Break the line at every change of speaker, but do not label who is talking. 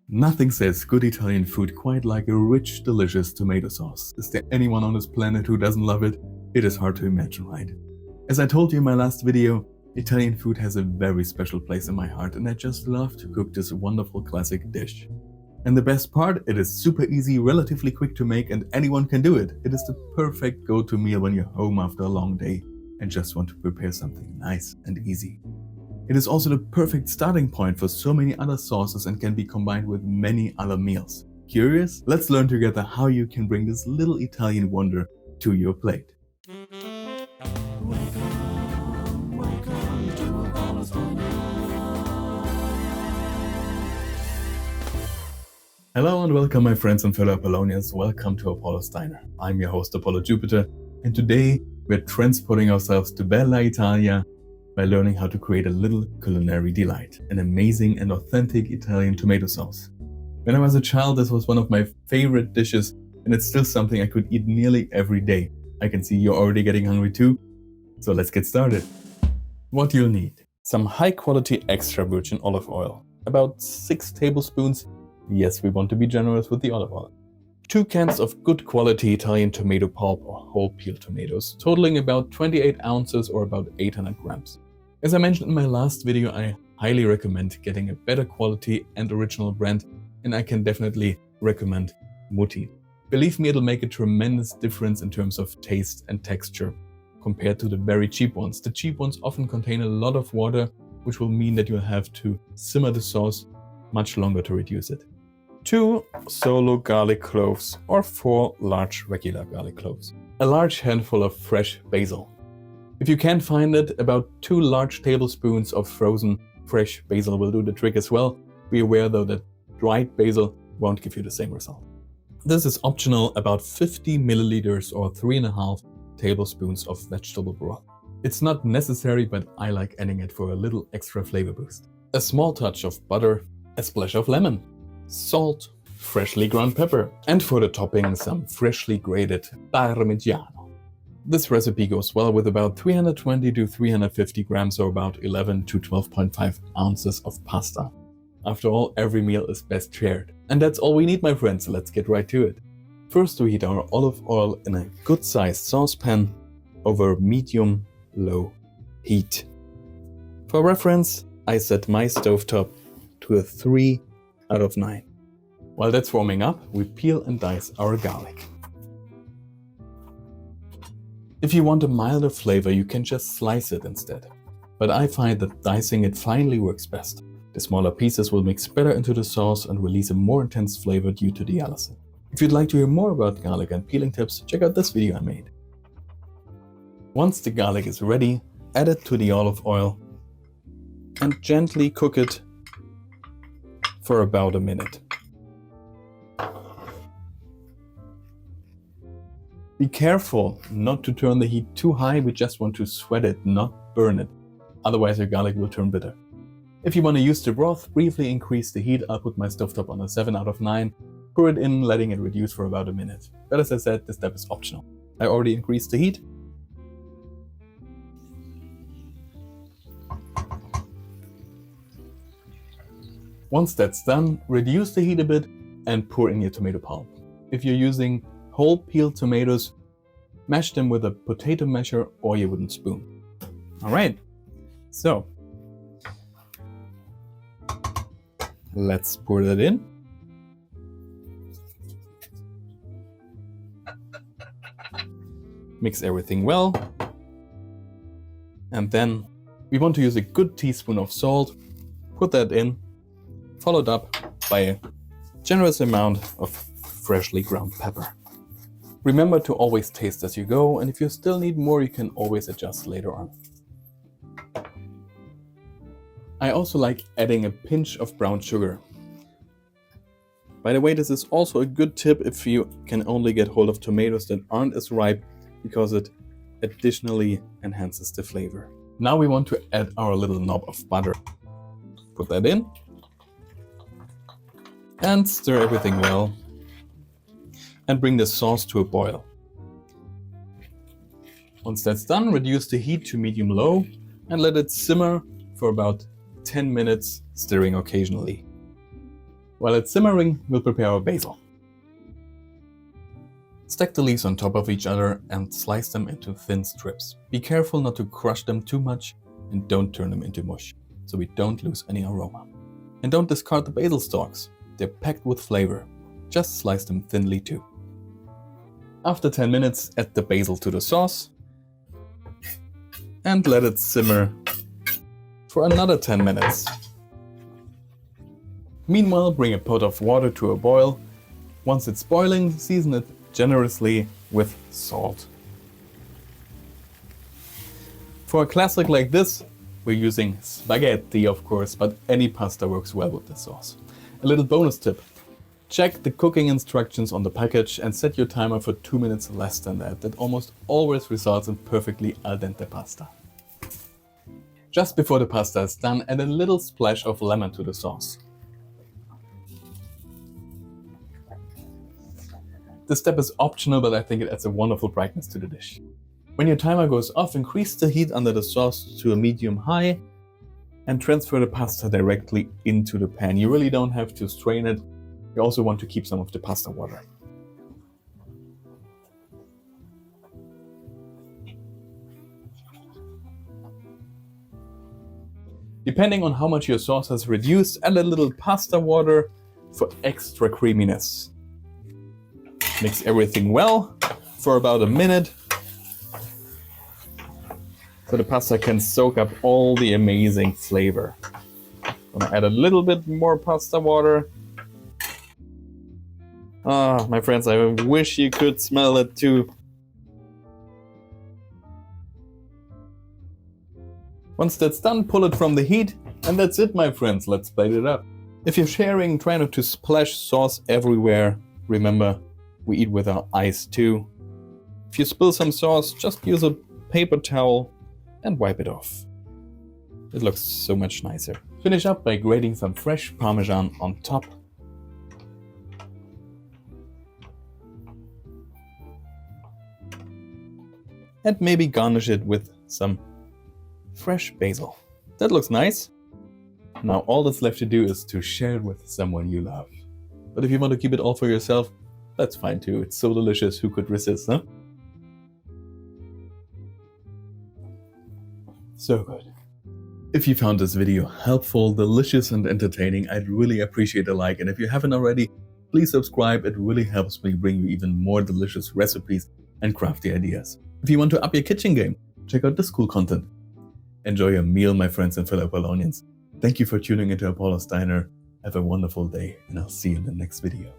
Nothing says good Italian food quite like a rich, delicious tomato sauce. Is there anyone on this planet who doesn't love it? It is hard to imagine, right? As I told you in my last video, Italian food has a very special place in my heart, and I just love to cook this wonderful classic dish. And the best part, it is super easy, relatively quick to make, and anyone can do it. It is the perfect go-to meal when you're home after a long day and just want to prepare something nice and easy. It is also the perfect starting point for so many other sauces and can be combined with many other meals. Curious? Let's learn together how you can bring this little Italian wonder to your plate. Hello and welcome my friends and fellow Apollonians, welcome to Apaulo's Diner. I'm your host Apaulo Jupiter, and today we're transporting ourselves to Bella Italia by learning how to create a little culinary delight, an amazing and authentic Italian tomato sauce. When I was a child, this was one of my favorite dishes, and it's still something I could eat nearly every day. I can see you're already getting hungry too, so let's get started. What you'll need: some high quality extra virgin olive oil, about 6 tablespoons. Yes, we want to be generous with the olive oil. 2 cans of good quality Italian tomato pulp or whole peeled tomatoes, totaling about 28 ounces or about 800 grams. As I mentioned in my last video, I highly recommend getting a better quality and original brand, and I can definitely recommend Mutti. Believe me, it'll make a tremendous difference in terms of taste and texture compared to the very cheap ones. The cheap ones often contain a lot of water, which will mean that you'll have to simmer the sauce much longer to reduce it. 2 solo garlic cloves or 4 large regular garlic cloves. A large handful of fresh basil. If you can't find it, about 2 large tablespoons of frozen fresh basil will do the trick as well. Be aware though that dried basil won't give you the same result. This is optional, about 50 milliliters or 3.5 tablespoons of vegetable broth. It's not necessary, but I like adding it for a little extra flavor boost. A small touch of butter, a splash of lemon, salt, freshly ground pepper, and for the topping some freshly grated Parmigiano. This recipe goes well with about 320 to 350 grams or about 11 to 12.5 ounces of pasta. After all, every meal is best shared. And that's all we need, my friends, so let's get right to it. First, we heat our olive oil in a good sized saucepan over medium-low heat. For reference, I set my stovetop to a 3 out of 9. While that's warming up, we peel and dice our garlic. If you want a milder flavor, you can just slice it instead. But I find that dicing it finely works best. The smaller pieces will mix better into the sauce and release a more intense flavor due to the allicin. If you'd like to hear more about garlic and peeling tips, check out this video I made. Once the garlic is ready, add it to the olive oil and gently cook it for about a minute. Be careful not to turn the heat too high, we just want to sweat it, not burn it. Otherwise your garlic will turn bitter. If you want to use the broth, briefly increase the heat. I'll put my stovetop on a 7 out of 9. Pour it in, letting it reduce for about a minute. But as I said, this step is optional. I already increased the heat. Once that's done, reduce the heat a bit and pour in your tomato pulp. If you're using whole peeled tomatoes, mash them with a potato masher or your wooden spoon. Alright, so let's pour that in. Mix everything well. And then we want to use a good teaspoon of salt. Put that in, followed up by a generous amount of freshly ground pepper. Remember to always taste as you go, and if you still need more, you can always adjust later on. I also like adding a pinch of brown sugar. By the way, this is also a good tip if you can only get hold of tomatoes that aren't as ripe, because it additionally enhances the flavor. Now we want to add our little knob of butter. Put that in and stir everything well and bring the sauce to a boil. Once that's done, reduce the heat to medium-low and let it simmer for about 10 minutes, stirring occasionally. While it's simmering, we'll prepare our basil. Stack the leaves on top of each other and slice them into thin strips. Be careful not to crush them too much and don't turn them into mush, so we don't lose any aroma. And don't discard the basil stalks. They're packed with flavor. Just slice them thinly too. After 10 minutes, add the basil to the sauce and let it simmer for another 10 minutes. Meanwhile, bring a pot of water to a boil. Once it's boiling, season it generously with salt. For a classic like this, we're using spaghetti, of course, but any pasta works well with this sauce. A little bonus tip. Check the cooking instructions on the package and set your timer for 2 minutes less than that. That almost always results in perfectly al dente pasta. Just before the pasta is done, add a little splash of lemon to the sauce. This step is optional, but I think it adds a wonderful brightness to the dish. When your timer goes off, increase the heat under the sauce to a medium-high and transfer the pasta directly into the pan. You really don't have to strain it. You also want to keep some of the pasta water. Depending on how much your sauce has reduced, add a little pasta water for extra creaminess. Mix everything well for about a minute so the pasta can soak up all the amazing flavor. I'm gonna add a little bit more pasta water. Ah, my friends, I wish you could smell it too. Once that's done, pull it from the heat, and that's it, my friends. Let's plate it up. If you're sharing, try not to splash sauce everywhere. Remember, we eat with our eyes too. If you spill some sauce, just use a paper towel and wipe it off. It looks so much nicer. Finish up by grating some fresh Parmesan on top. And maybe garnish it with some fresh basil. That looks nice. Now all that's left to do is to share it with someone you love. But if you want to keep it all for yourself, that's fine too. It's so delicious, who could resist, huh? So good. If you found this video helpful, delicious and entertaining, I'd really appreciate a like. And if you haven't already, please subscribe. It really helps me bring you even more delicious recipes and crafty ideas. If you want to up your kitchen game, check out this cool content. Enjoy your meal, my friends and fellow Polonians. Thank you for tuning into Apaulo Diner. Have a wonderful day, and I'll see you in the next video.